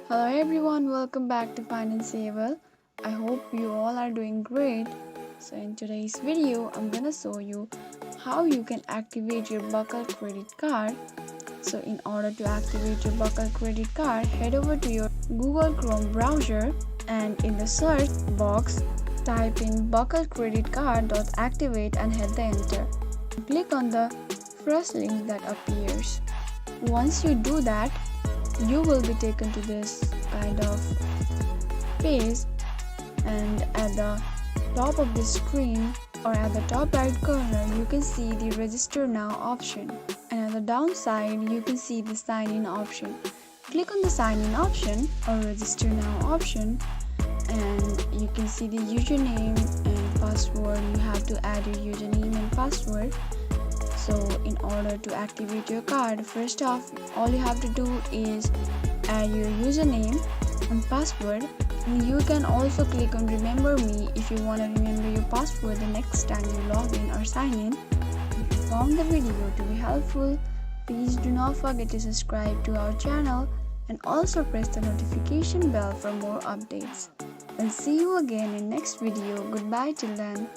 Hello everyone, welcome back to Financeable. I hope you all are doing great. So in today's video, I'm gonna show you how you can activate your Buckle credit card. So in order to activate your Buckle credit card, head over to your Google Chrome browser and in the search box, type in bucklecreditcard.activate and hit the enter. Click on the first link that appears. Once you do that, you will be taken to this kind of page, and at the top of the screen or at the top right corner you can see the register now option, and at the downside you can see the sign in option. Click on the sign in option or register now option, and you can see the username and password. You have to add your username and password. So in order to activate your card, first off, all you have to do is add your username and password. And you can also click on remember me if you want to remember your password the next time you log in or sign in. If you found the video to be helpful, please do not forget to subscribe to our channel and also press the notification bell for more updates. I'll see you again in next video. Goodbye till then.